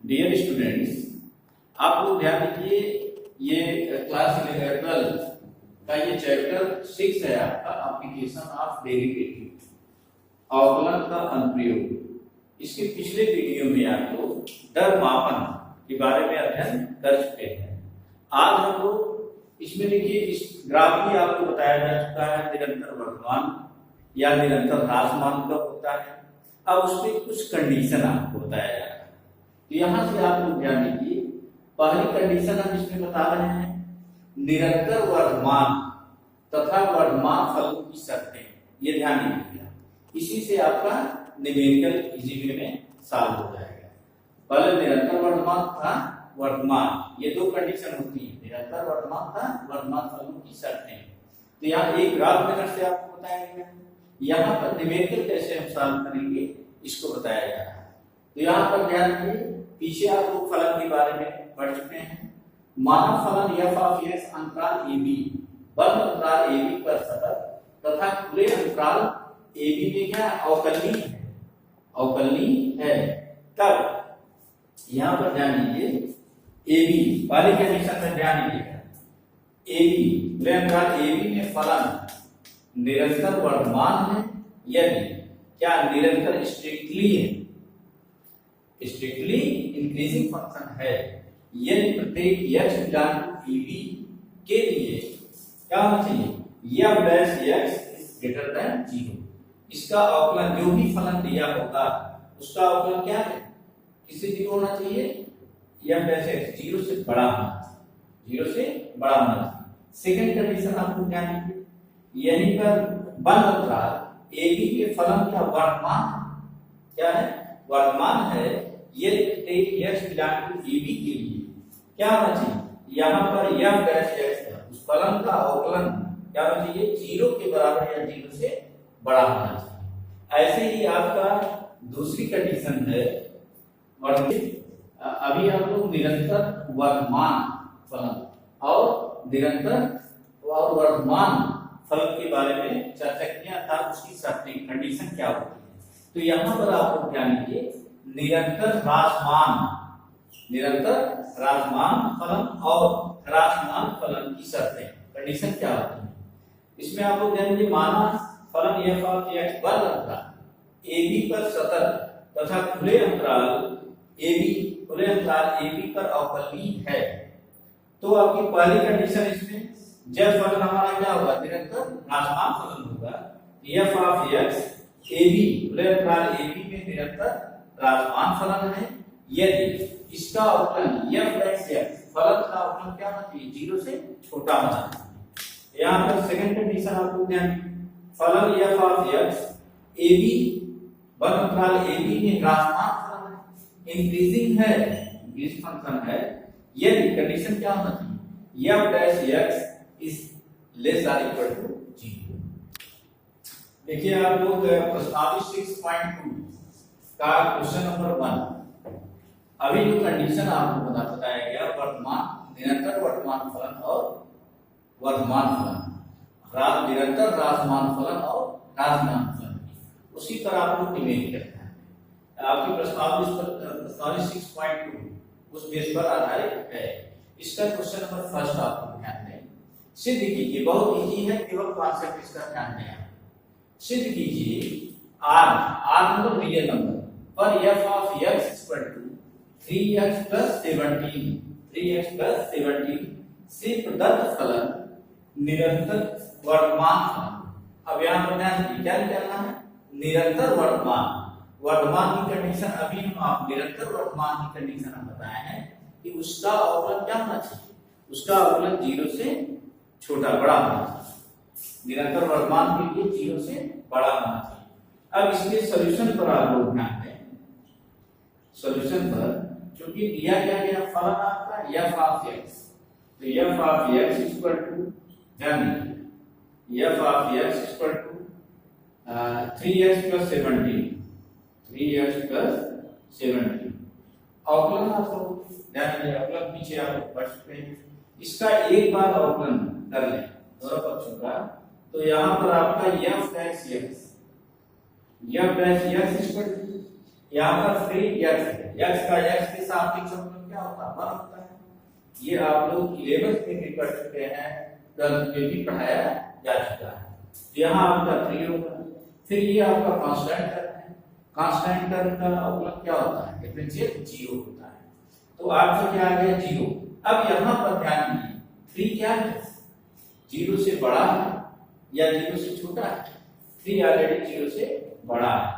Dear students, आप लोग ध्यान दीजिए। ये क्लास 12 का ये चैप्टर 6 है आपका एप्लीकेशन ऑफ डेरिवेटिव अवकलन का अनुप्रयोग। इसके पिछले वीडियो में आप लोग दर मापन के बारे में अध्ययन कर चुके हैं। आज हम लोग इसमें देखिए, इस ग्राफ भी आपको बताया जा चुका है निरंतर वर्धमान या निरंतर ह्रासमान कब होता है। अब उसमें कुछ कंडीशन आपको बताया जा रहा है। तो यहां से आप लोग ध्यान दीजिए, पहली कंडीशन हम इसमें बता रहे हैं निरंतर वर्धमान तथा वर्धमान फलों की शर्तें। ये ध्यान दीजिएगा, इसी से आपका न्यूमेरिकल इजी वे में सॉल्व हो जाएगा। पहले निरंतर वर्धमान था वर्धमान, ये दो कंडीशन होती है, निरंतर वर्धमान था वर्धमान फलों की शर्तें। तो यहाँ एक ग्राफ मेथड से आपको बताया गया, यहाँ पर न्यूमेरिकल कैसे हम सॉल्व करेंगे इसको बताया जा रहा है। तो यहाँ पर ध्यान दीजिए, पीछे आप लोग फलन के बारे में पढ़ चुके हैं। मानव फलन f ऑफ x अंतराल ab बंद अंतराल ab पर सतत तथा खुले अंतराल ab में क्या अवकलनीय है, अवकलनीय है। तब यहाँ पर ध्यान दीजिए, ab वाली कंडीशन में ध्यान दीजिएगा, ab खुले अंतराल ab में फलन निरंतर वर्धमान है यदि क्या निरंतर स्ट्रिक्टली है, स्ट्रिक्टली इंक्रीजिंग फंक्शन है, यदि प्रत्येक x बिलोंग टू ab के लिए क्या होना चाहिए f dash x is greater than 0। इसका अवकलन जो भी फलन दिया होगा उसका अवकलन क्या है, किससे 0 होना चाहिए, f डैश x 0 से बड़ा होना चाहिए, 0 से बड़ा होना चाहिए। सेकंड कंडीशन आपको ध्यान दीजिए, यहीं पर बंद अंतराल ab के फलन का वर्धमान क्या है, वर्धमान है, यदि प्रत्येक x बिलोंग टू ab के लिए क्या होना चाहिए, यहाँ पर f डैश x उस फलन का अवकलन क्या होना चाहिए, 0 के बराबर या 0 से बड़ा होना चाहिए। ऐसे ही आपका दूसरी कंडीशन है, और अभी हम लोग निरंतर वर्धमान फलन और निरंतर और वर्धमान फलन के बारे में चर्चा किया था, उसकी शर्तें कंडीशन क्या होती है। तो यहाँ पर आप लोग ध्यान दीजिए, निरंतर ह्रासमान फलन और ह्रासमान फलन की शर्तें कंडीशन क्या होती है। इसमें आप लोग ध्यान दीजिए, माना फलन f ऑफ x बंद अंतराल ab पर सतत तथा खुले अंतराल ab पर अवकलनीय है। तो आपकी पहली कंडीशन इसमें जब फलन हमारा क्या होगा, निरंतर ह्रासमान फलन होगा, f ऑफ x ab खुले अंतराल ab में निरंतर ह्रासमान फलन है यदि इसका अवकलन f डैश x फलन का अवकलन क्या होना चाहिए, 0 से छोटा होना चाहिए। यहाँ पर सेकंड कंडीशन आपको ध्यान, फलन f ऑफ x ab बंद अंतराल ab में ह्रासमान फलन है, इंक्रीजिंग है, इंक्रीज फंक्शन है, यदि कंडीशन क्या होना चाहिए, f dash x is less or equal to 0। देखिए आप लोग प्रश्नावली 6.2 का क्वेश्चन नंबर 1, अभी जो कंडीशन आपको बताया गया वर्तमान निरंतर वर्तमान फलन और वर्धमान फलन, निरंतर ह्रासमान फलन और ह्रासमान फलन, उसी पर आप लोग निवेदन करना है। आपकी प्रश्नावली 6.2 उस बेस पर आधारित है। इसका क्वेश्चन नंबर फर्स्ट आपको ध्यान दें, सिद्ध कीजिए, बहुत इजी है, केवल कॉन्सेप्ट इसका ध्यान दें। सिद्ध कीजिए r मतलब रियल नंबर पर f of x equal to 3x plus 17 से प्रदत्त फलन निरंतर वर्धमान फलन। अब यहाँ पर ध्यान दीजिए, क्या निकालना है, निरंतर वर्धमान की कंडीशन। अभी हम आप निरंतर वर्धमान की कंडीशन हम बताए हैं कि उसका अवकलन क्या होना चाहिए, उसका अवकलन 0 से छोटा बड़ा होना चाहिए, निरंतर वर्धमान के लिए 0 से बड़ा होना चाहिए। अब इसके सॉल्यूशन पर आप लोग ध्यान दें, सॉल्यूशन पर क्योंकि दिया क्या गया फलन आपका f ऑफ x, तो f of x equal to f of x equal to 3x plus 17 अवकलन आपको ध्यान दें, अवकलन पीछे आप पढ़ सकते हैं। इसका एक बार अवकलन कर लें दोनों पक्षों का, तो यहाँ पर आपका f dash x equal to यहाँ पर 3x है, x का x के सापेक्ष अवकलन क्या होता है? 1 होता है। ये आप लोग 11th में भी पढ़ चुके हैं, 12th में भी पढ़ाया जा चुका है। तो यहाँ आपका 3 होगा। फिर ये आपका कांस्टेंट टर्म है, कांस्टेंट टर्म का अवकलन क्या होता है? डिफरेंशियल 0 होता है। तो आपका क्या आ गया? 0। अब यहाँ पर ध्यान दीजिए, 3 क्या है? 0 से बड़ा है या 0 से छोटा है? 3 ऑलरेडी 0 से बड़ा है,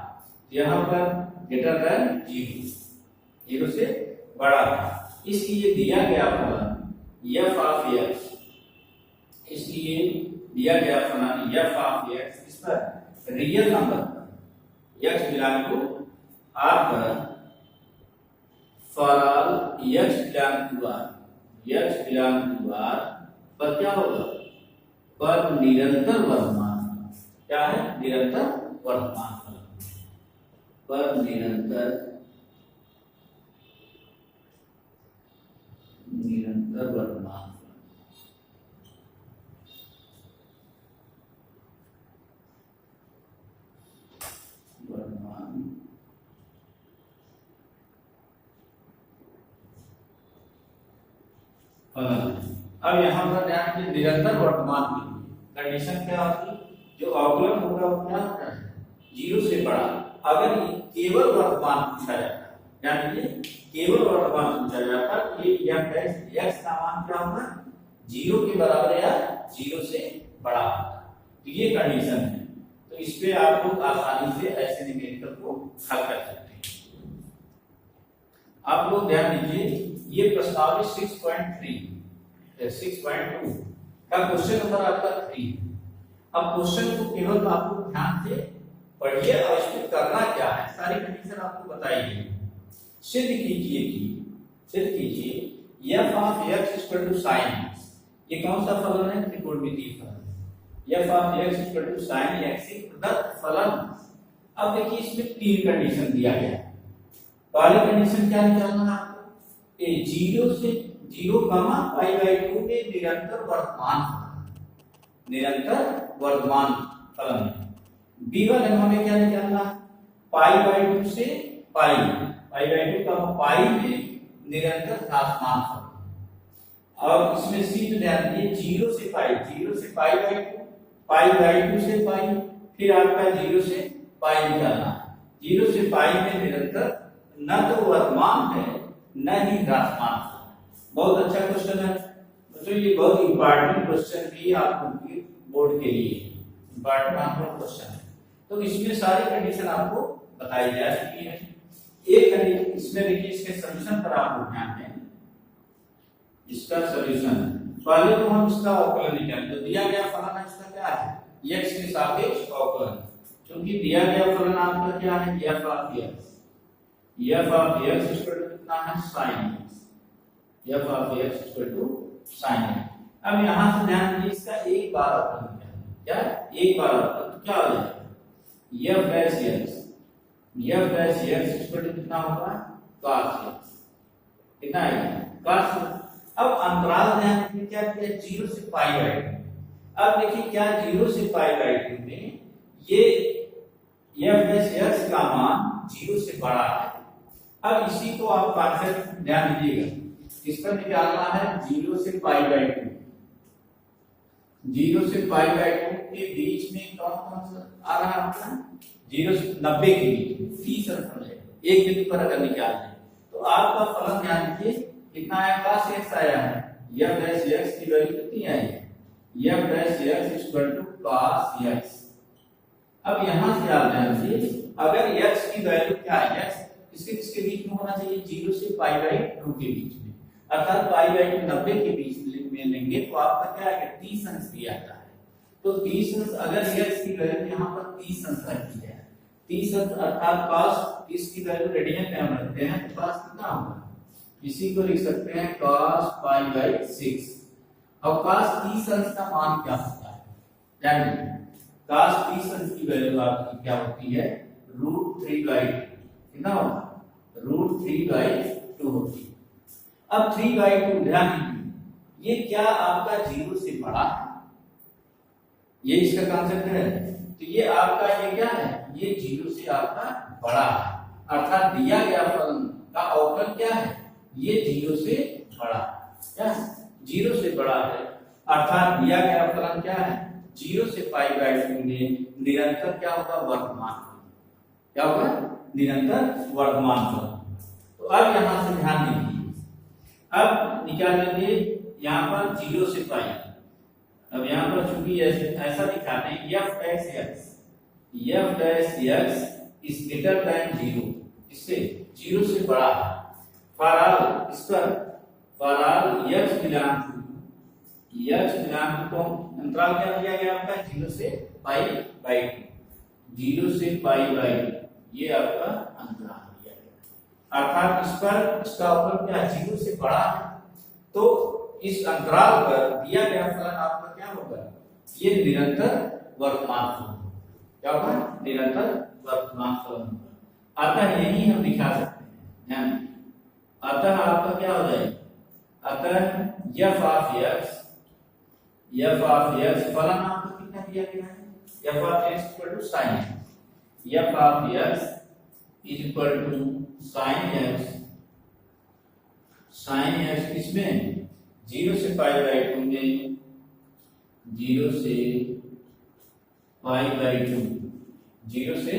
यहाँ पर ग्रेटर देन 0, 0 से बड़ा है, इसलिए दिया गया फलन f ऑफ x, इसलिए दिया गया फलन f ऑफ x इस पर रियल नंबर पर x बिलोंग टू r पर for all x belong to r पर क्या होगा? पर निरंतर वर्तमान, क्या है? निरंतर वर्तमान फलन, पर निरंतर वर्तमान फलन। अब यहाँ पर ध्यान की निरंतर वर्तमान के लिए कंडीशन क्या होती है? जो अवकलन होगा वो क्या होता है? 0 से बड़ा। अगर केवल वर्तमान पूछा जाता है, यानी केवल वर्तमान पूछा जाता है, ये x का मान क्या होगा? 0 के बराबर या 0 से बड़ा होगा। तो ये कंडीशन है। तो इस पे आप लोग आसानी से ऐसे न्यूमेरिकल को हल कर सकते हैं। आप लोग ध्यान दीजिए, ये प्रश्नावली 6.2 का क्वेश्चन नंबर आपका 3। अब क्वेश्चन को केवल आप लोग ध्यान से पढ़िए और इसमें करना क्या है, सारी कंडीशन आपको बताइए। सिद्ध कीजिए f of x equal to sin x, ये कौन सा फलन है? त्रिकोणमितीय फलन। f of x equal to sin x एक प्रदत्त फलन। अब देखिए इसमें 3 कंडीशन दिया गया है। पहली कंडीशन क्या निकालना है आपको? 0 से 0, π/2 में निरंतर वर्तमान फलन। b1 हमें क्या निकालना है? π/2 से पाई, π/2 में निरंतर ह्रासमान फलन। और इसमें सी में ध्यान दीजिए, 0 से π/2, π/2 से पाई, फिर आपका 0 से पाई निकालना है। 0 से पाई में निरंतर न तो वर्तमान है न ही ह्रासमान है। बहुत अच्छा क्वेश्चन है तो ये बहुत इंपॉर्टेंट क्वेश्चन भी आपको बोर्ड के लिए इंपॉर्टेंट क्वेश्चन है। तो इसमें सारी कंडीशन आपको बताई जा चुकी है। एक कंडीशन इसमें देखिए, इसके सॉल्यूशन पर आप ध्यान दें। इसका सॉल्यूशन पहले तो हम इसका अवकलन निकालें। तो दिया गया फलन इसका क्या है? x के सापेक्ष अवकलन। क्योंकि दिया गया फलन आपका क्या है? f of x equal to कितना है? sin x। f of x equal to sin x। अब यहां से ध्यान दीजिए, इसका एक बार अवकलन निकालें। क्या? एक बार अवकलन तो क्या हो जाएगा? f dash x equal to कितना होगा? cos x। कितना है? cos। अब अंतराल ध्यान रखिए, क्या किया? 0 से π/2। अब देखिए क्या 0 से π/2 में ये f डैश x का मान 0 से बड़ा है। अब इसी को आप कॉन्सेप्ट ध्यान दीजिएगा, इस पर निकालना है 0 से π/2। 0 से π/2 के बीच में कौन सा आ रहा है आपका? 0 से 90 के बीच में 30 अंतर है। एक बिंदु पर अगर निकाल दें तो आपका फलन ध्यान दीजिए कितना है? cos x आया है। f डैश x की वैल्यू कितनी आई है? f dash x equal to cos x। अब यहां से आप ध्यान दीजिए, अगर x की वैल्यू क्या है? x किसके बीच में होना चाहिए? 0 से π/2 के बीच में, अर्थात π/2 90 के बीच में लेंगे तो आपका क्या है? 30 अंश दिया जाता है। तो 30 अंश, अगर x की वैल्यू यहां पर 30 अंश रखी है, 30 अंश अर्थात cos 30 की वैल्यू रेडियन में हम रखते हैं तो cos कितना होगा? इसी को लिख सकते हैं cos π/6। अब cos 30 अंश का मान क्या होता है? यानी cos 30 अंश की वैल्यू आपकी क्या होती है? √3/2। कितना होगा? √3/2 होती है। अब 3/2 ध्यान दीजिए, ये क्या आपका 0 से बड़ा है? ये इसका कॉन्सेप्ट है। तो ये आपका ये क्या है? ये 0 से आपका बड़ा है। अर्थात दिया गया फलन का अवकलन क्या है, ये 0 से बड़ा, क्या 0 से बड़ा है, अर्थात दिया गया फलन क्या है 0 से पाई बाई 2 में निरंतर क्या होगा, वर्तमान, क्या होगा, निरंतर वर्तमान फलन। तो अब यहां से ध्यान दीजिए, अब निकाल लेंगे यहाँ पर 0 से पाई। अब यहाँ पर चूंकि ऐसा दिखाते हैं f dash x is greater than 0, इससे 0 से बड़ा है, फॉर ऑल इस पर for all x belong to अंतराल क्या दिया गया आपका 0 से पाई बाई 2, 0 से पाई बाई 2 ये आपका अंतराल दिया गया, अर्थात इस पर इसका अवकलन क्या 0 से बड़ा है, तो इस अंतराल पर दिया गया फलन आपका क्या होगा, ये निरंतर वर्तमान फलन, क्या होगा, निरंतर वर्तमान फलन होगा। अतः यही हम दिखा सकते हैं, अतः आपका क्या हो जाएगा, अतः f ऑफ x फलन आपको कितना दिया गया है, f of x equal to sin f of x is equal to sin x किसमें 0 से पाई बाई 2 में, 0 से पाई बाई 2, 0 से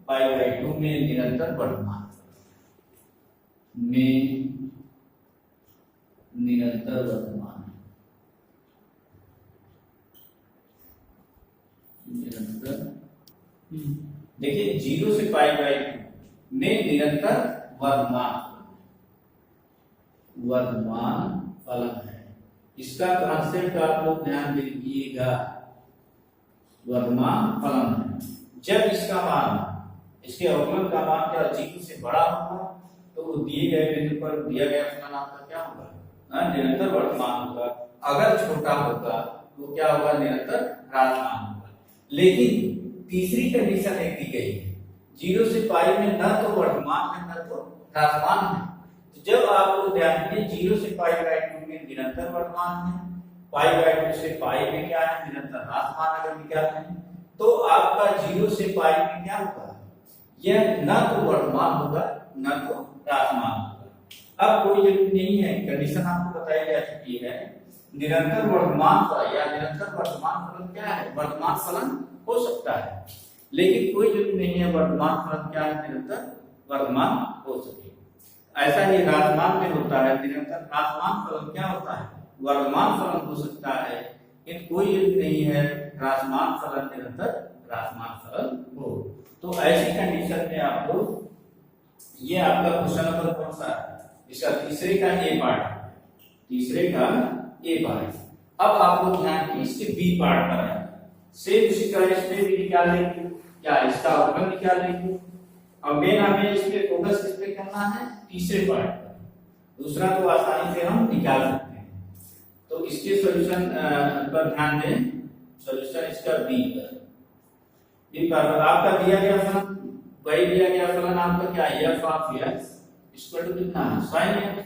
पाई बाई 2 में निरंतर वर्तमान में, निरंतर वर्तमान, निरंतर देखिए 0 से पाई बाई 2 में निरंतर वर्तमान फलन है। इसका कॉन्सेप्ट आप लोग ध्यान दीजिएगा, वर्तमान फलन है, जब इसका मान, इसके अवकलन का मान क्या 0 से बड़ा होगा तो वो दिए गए बिंदु पर दिया गया फलन आपका क्या होगा, निरंतर वर्तमान होगा, अगर छोटा होगा तो क्या होगा, निरंतर ह्रासमान होगा। लेकिन तीसरी कंडीशन एक दी गई है, 0 से पाई में न तो वर्तमान है न तो ह्रासमान है, तो जब आप लोग ध्यान दीजिए 0 से पाई बाई 2 में निरंतर वर्तमान है, पाई बाई 2 से पाई में क्या है, निरंतर ह्रासमान अगर निकालते हैं तो आपका 0 से पाई में क्या होगा, यह न तो वर्तमान होगा न तो ह्रासमान होगा। अब कोई जरूरी नहीं है, कंडीशन आपको बताई जा चुकी है, निरंतर वर्तमान फलन या निरंतर वर्तमान फलन क्या है, वर्तमान फलन हो सकता है, लेकिन कोई जरूरी नहीं है वर्तमान फलन क्या है, निरंतर वर्तमान हो सके। ऐसा ही ह्रासमान में होता है, निरंतर ह्रासमान फलन क्या होता है, वर्तमान फलन हो सकता है, लेकिन कोई जरूरी नहीं है ह्रासमान फलन निरंतर ह्रासमान फलन हो। तो ऐसी कंडीशन में आप लोग, ये आपका क्वेश्चन नंबर कौन सा है, इसका तीसरे का ए पार्ट, तीसरे का ए पार्ट। अब आप लोग ध्यान की इसके बी पार्ट पर है, सेम उसी तरह इसमें भी निकाल लेंगे, क्या इसका अवकलन निकाल लेंगे। अब मेन हमें इस पे फोकस किस पे करना है, तीसरे पार्ट पर, दूसरा तो आसानी से हम निकाल सकते हैं। तो इसके सॉल्यूशन पर ध्यान दें, सॉल्यूशन इसका बी पर आपका दिया गया फलन, वही दिया गया फलन आपका क्या है, f of x equal to कितना है, sin x,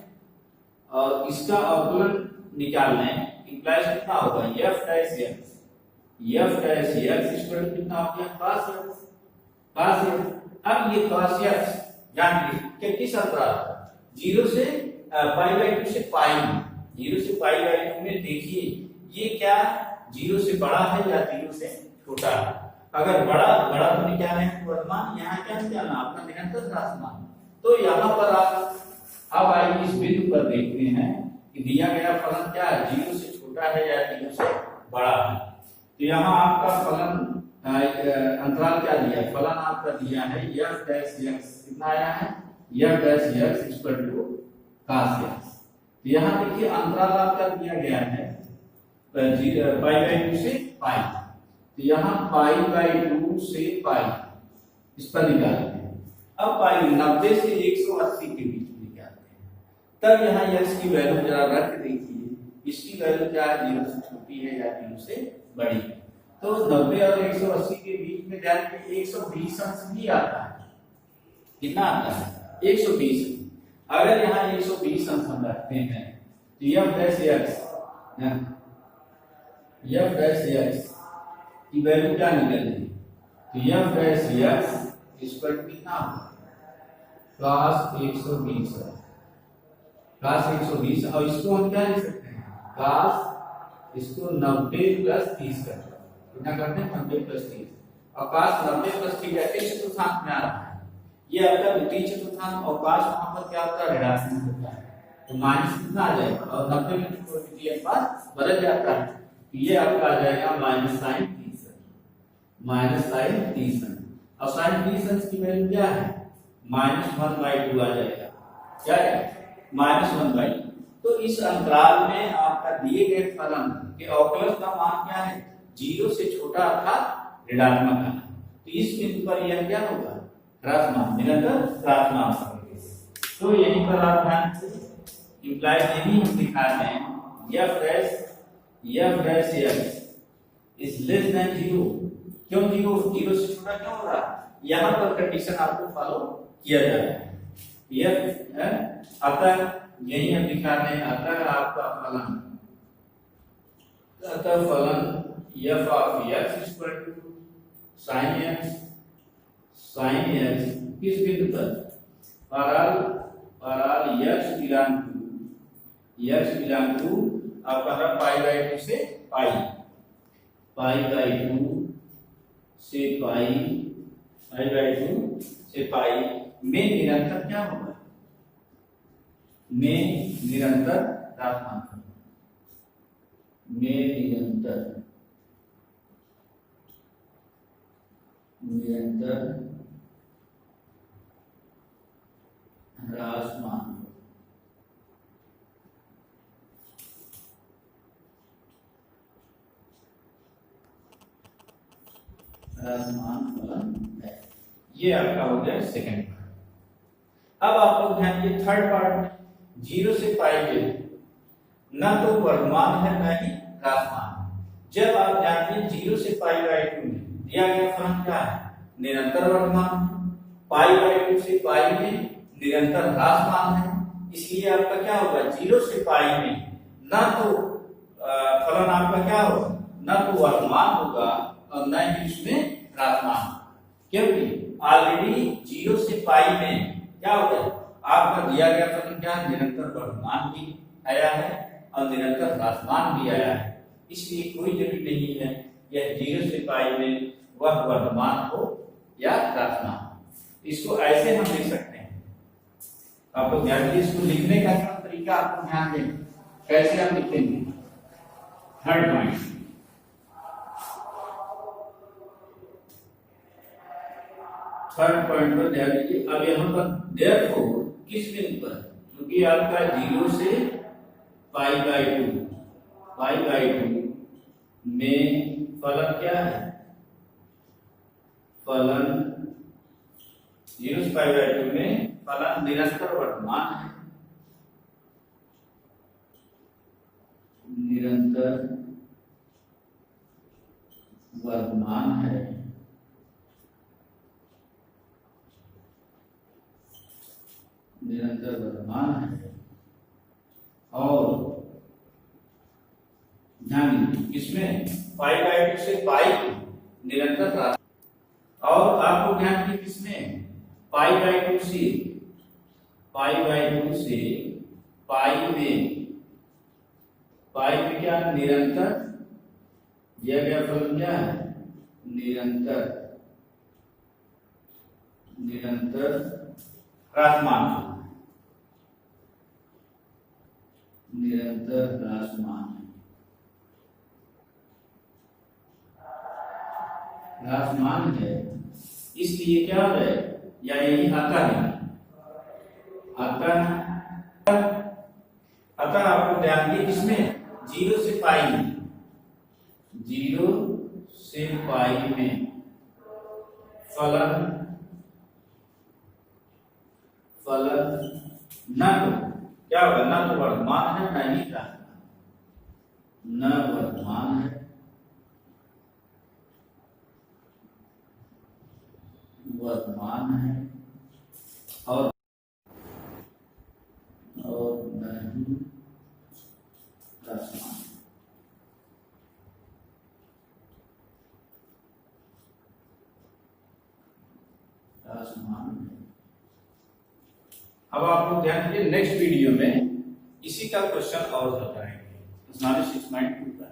और इसका अवकलन निकालना है, इंप्लाइज कितना होगा, f dash x equal to कितना हो गया, cos x। अब ये cos x जान लीजिए किस अंतराल, 0 से पाई बाई 2 से पाई में, 0 से पाई बाई 2 में देखिए ये क्या 0 से बड़ा है या 0 से छोटा है, अगर बड़ा तो निकालना है वर्तमान, यहाँ क्या निकालना आपका निरंतर ह्रासमान। तो यहाँ पर आप अब आइए इस बिंदु पर देखते हैं कि दिया गया फलन क्या है, 0 से छोटा है या 0 से बड़ा है। तो यहाँ आपका फलन अंतराल क्या दिया है, फलन आपका दिया है f डैश x, कितना आया है, f dash x equal to cos x। तो यहाँ देखिए अंतराल आपका दिया गया है पाई बाई 2 से पाई, तो यहाँ पाई बाई 2 से पाई इस पर निकालते हैं। अब पाई 90 से 180 के बीच में निकालते हैं, तब यहाँ x की वैल्यू जरा रख देखिए, इसकी वैल्यू क्या है, 0 से छोटी है या 0 से बड़ी है। तो 90 और 180 के बीच में ध्यान के 120 अंश भी आता है, कितना आता है, 120। अगर यहाँ 120 अंश हम रखते हैं तो f डैश x की वैल्यू क्या निकलेगी, तो f dash x equal to कितना होगा, क्लास 120 है, क्लास 120। और इसको हम क्या लिख सकते हैं, क्लास, इसको 90 प्लस 30 करते हैं, कितना करते हैं 90 प्लस 30। और क्लास 90 प्लस 30 ऐसे चतुर्थांश में आ रहा है, ये आपका द्वितीय चतुर्थांश। और क्लास वहां पर क्या होता है, ऋणात्मक होता है, तो माइनस कितना आ जाएगा, और 90 में द्वितीय अनुपात बदल जाता है, तो ये आपका आ जाएगा माइनस साइन 30, माइनस साइन 30। और साइन 30 की वैल्यू क्या है, -1/2 आ जाएगा, क्या है -1/2। तो इस अंतराल में आपका दिए गए फलन के अवकलज का मान क्या है, 0 से छोटा अर्थात ऋणात्मक आना। तो इस बिंदु पर यह क्या होगा, ह्रासमान, निरंतर ह्रासमान। तो यहीं पर आप ध्यान से इंप्लाइड यही हम दिखा रहे हैं, f dash is less than 0। क्यों 0 से छोटा क्यों हो रहा है, यहाँ पर कंडीशन आपको फॉलो किया जा रहा है। यह अतः यही हम दिखा रहे हैं, अतः आपका फलन, अतः फलन f of x equal to sin x किस बिंदु पर, पाराल x बिलोंग टू आपका पाई/2 से पाई/2 से पाई में निरंतर क्या होगा, में निरंतर ह्रासमान, में निरंतर ह्रासमान। ह्रासमान फलन है, ये आपका हो गया सेकंड पार्ट। अब आप लोग ध्यान दिए थर्ड पार्ट में 0 से पाई में न तो वर्धमान है न ही ह्रासमान। जब आप जानते हैं 0 से पाई/2 में दिया गया फलन क्या है, निरंतर वर्धमान, पाई/2 से पाई में निरंतर ह्रासमान है, इसलिए आपका क्या होगा, 0 से पाई में न तो फलन आपका क्या होगा, न तो वर्धमान होगा और न ही उसमें ह्रासमान, क्योंकि ऑलरेडी 0 से पाई में क्या हो गया, आपका दिया गया फलन क्या, निरंतर वर्धमान भी आया है और निरंतर ह्रासमान भी आया है, इसलिए कोई जरूरी नहीं है यह 0 से पाई में वह वर्धमान हो या ह्रासमान। इसको ऐसे हम लिख सकते हैं, आप लोग ध्यान दीजिए, इसको लिखने का तरीका आपको ध्यान दें, कैसे हम लिखेंगे। थर्ड पॉइंट, पर ध्यान दीजिए। अब यहाँ पर देयरफॉर किस बिंदु पर, क्योंकि आपका 0 से पाई/2 में फलन क्या है, फलन 0 से पाई/2 में फलन निरंतर वर्धमान है, निरंतर वर्धमान है, निरंतर वर्धमान है। और ध्यान दीजिए इसमें पाई/2 से पाई निरंतर राशि, और आपको ध्यान दीजिए किसमें, पाई/2 से पाई में क्या निरंतर, दिया गया फलन क्या है, निरंतर ह्रासमान, निरंतर ह्रासमान है, इसलिए क्या है, या यही आता है, अतः आपको ध्यान दिए इसमें 0 से पाई में फलन न तो क्या होगा, न तो वर्धमान है न ही ह्रासमान, न वर्धमान है वर्धमान है और नहीं ह्रासमान। ह्रासमान है। अब आप लोग ध्यान दीजिए, नेक्स्ट वीडियो में इसी का क्वेश्चन और हल कराएंगे। 6.9 का